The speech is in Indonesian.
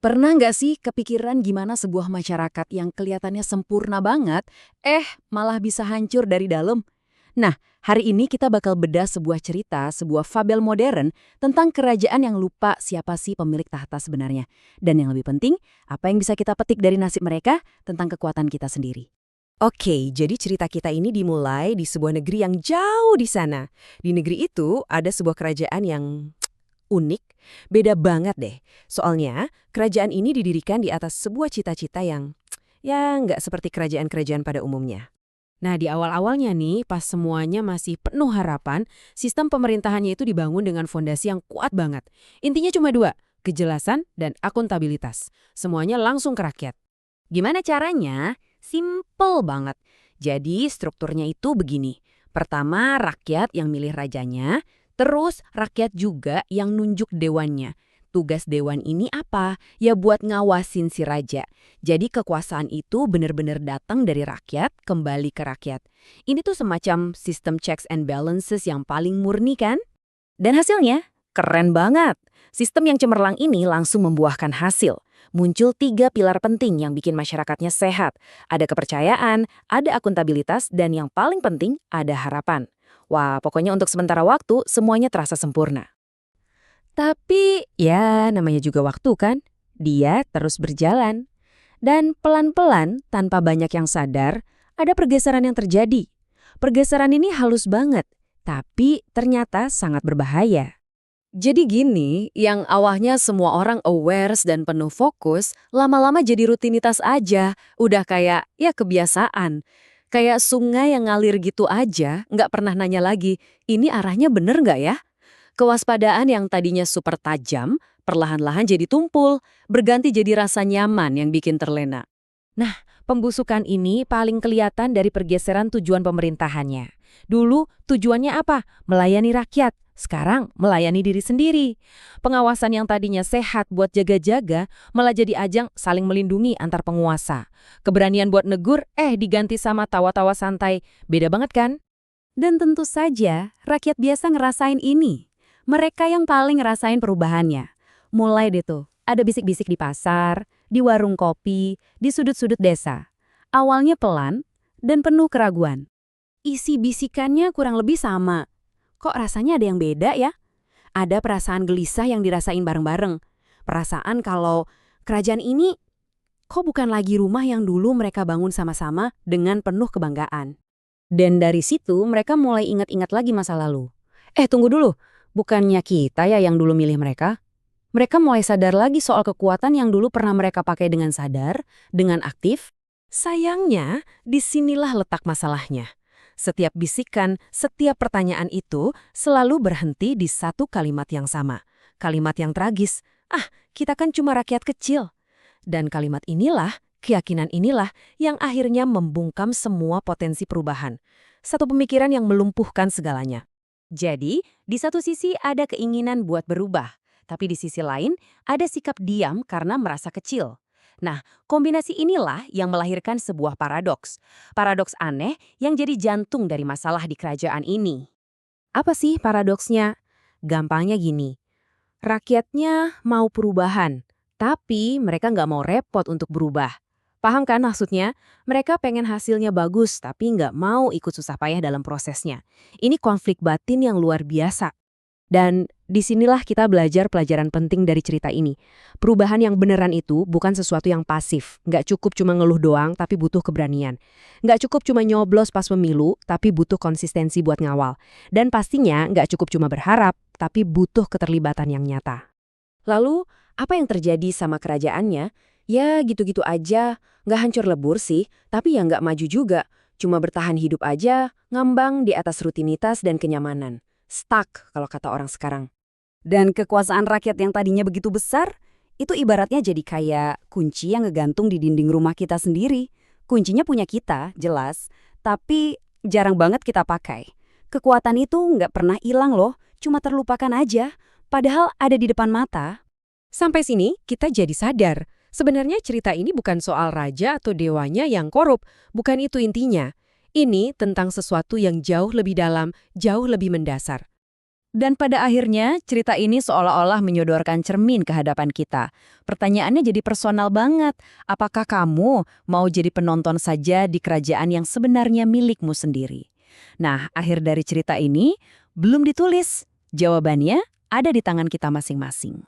Pernah nggak sih kepikiran gimana sebuah masyarakat yang kelihatannya sempurna banget, malah bisa hancur dari dalam? Nah, hari ini kita bakal bedah sebuah cerita, sebuah fabel modern tentang kerajaan yang lupa siapa sih pemilik tahta sebenarnya. Dan yang lebih penting, apa yang bisa kita petik dari nasib mereka tentang kekuatan kita sendiri. Oke, jadi cerita kita ini dimulai di sebuah negeri yang jauh di sana. Di negeri itu ada sebuah kerajaan yang unik, beda banget deh. Soalnya, kerajaan ini didirikan di atas sebuah cita-cita yang ya nggak seperti kerajaan-kerajaan pada umumnya. Nah, di awal-awalnya nih, pas semuanya masih penuh harapan, sistem pemerintahannya itu dibangun dengan fondasi yang kuat banget. Intinya cuma dua, kejelasan dan akuntabilitas. Semuanya langsung ke rakyat. Gimana caranya? Simple banget. Jadi strukturnya itu begini. Pertama, rakyat yang milih rajanya, terus rakyat juga yang nunjuk dewannya. Tugas dewan ini apa? Ya buat ngawasin si raja. Jadi kekuasaan itu benar-benar datang dari rakyat, kembali ke rakyat. Ini tuh semacam sistem checks and balances yang paling murni kan? Dan hasilnya keren banget. Sistem yang cemerlang ini langsung membuahkan hasil. Muncul 3 pilar penting yang bikin masyarakatnya sehat. Ada kepercayaan, ada akuntabilitas, dan yang paling penting ada harapan. Wah, pokoknya untuk sementara waktu semuanya terasa sempurna. Tapi ya namanya juga waktu kan, dia terus berjalan. Dan pelan-pelan tanpa banyak yang sadar, ada pergeseran yang terjadi. Pergeseran ini halus banget, tapi ternyata sangat berbahaya. Jadi gini, yang awalnya semua orang aware dan penuh fokus, lama-lama jadi rutinitas aja, udah kayak ya kebiasaan. Kayak sungai yang ngalir gitu aja, nggak pernah nanya lagi, ini arahnya bener nggak ya? Kewaspadaan yang tadinya super tajam, perlahan-lahan jadi tumpul, berganti jadi rasa nyaman yang bikin terlena. Nah, pembusukan ini paling kelihatan dari pergeseran tujuan pemerintahannya. Dulu tujuannya apa? Melayani rakyat. Sekarang melayani diri sendiri. Pengawasan yang tadinya sehat buat jaga-jaga malah jadi ajang saling melindungi antar penguasa. Keberanian buat negur diganti sama tawa-tawa santai. Beda banget kan? Dan tentu saja rakyat biasa ngerasain ini. Mereka yang paling ngerasain perubahannya. Mulai deh tuh, ada bisik-bisik di pasar, di warung kopi, di sudut-sudut desa. Awalnya pelan dan penuh keraguan. Isi bisikannya kurang lebih sama. Kok rasanya ada yang beda ya? Ada perasaan gelisah yang dirasain bareng-bareng. Perasaan kalau kerajaan ini kok bukan lagi rumah yang dulu mereka bangun sama-sama dengan penuh kebanggaan. Dan dari situ mereka mulai ingat-ingat lagi masa lalu. Tunggu dulu. Bukannya kita ya yang dulu milih mereka? Mereka mulai sadar lagi soal kekuatan yang dulu pernah mereka pakai dengan sadar, dengan aktif. Sayangnya, disinilah letak masalahnya. Setiap bisikan, setiap pertanyaan itu selalu berhenti di satu kalimat yang sama. Kalimat yang tragis, kita kan cuma rakyat kecil. Dan kalimat inilah, keyakinan inilah yang akhirnya membungkam semua potensi perubahan. Satu pemikiran yang melumpuhkan segalanya. Jadi, di satu sisi ada keinginan buat berubah, tapi di sisi lain ada sikap diam karena merasa kecil. Nah, kombinasi inilah yang melahirkan sebuah paradoks. Paradoks aneh yang jadi jantung dari masalah di kerajaan ini. Apa sih paradoksnya? Gampangnya gini, rakyatnya mau perubahan, tapi mereka nggak mau repot untuk berubah. Paham kan maksudnya? Mereka pengen hasilnya bagus, tapi nggak mau ikut susah payah dalam prosesnya. Ini konflik batin yang luar biasa. Dan disinilah kita belajar pelajaran penting dari cerita ini. Perubahan yang beneran itu bukan sesuatu yang pasif. Nggak cukup cuma ngeluh doang, tapi butuh keberanian. Nggak cukup cuma nyoblos pas pemilu, tapi butuh konsistensi buat ngawal. Dan pastinya nggak cukup cuma berharap, tapi butuh keterlibatan yang nyata. Lalu, apa yang terjadi sama kerajaannya? Ya gitu-gitu aja, nggak hancur lebur sih, tapi ya nggak maju juga. Cuma bertahan hidup aja, ngambang di atas rutinitas dan kenyamanan. Stuck kalau kata orang sekarang. Dan kekuasaan rakyat yang tadinya begitu besar, itu ibaratnya jadi kayak kunci yang ngegantung di dinding rumah kita sendiri. Kuncinya punya kita, jelas, tapi jarang banget kita pakai. Kekuatan itu nggak pernah hilang loh, cuma terlupakan aja, padahal ada di depan mata. Sampai sini kita jadi sadar. Sebenarnya cerita ini bukan soal raja atau dewanya yang korup, bukan itu intinya. Ini tentang sesuatu yang jauh lebih dalam, jauh lebih mendasar. Dan pada akhirnya, cerita ini seolah-olah menyodorkan cermin ke hadapan kita. Pertanyaannya jadi personal banget. Apakah kamu mau jadi penonton saja di kerajaan yang sebenarnya milikmu sendiri? Nah, akhir dari cerita ini belum ditulis. Jawabannya ada di tangan kita masing-masing.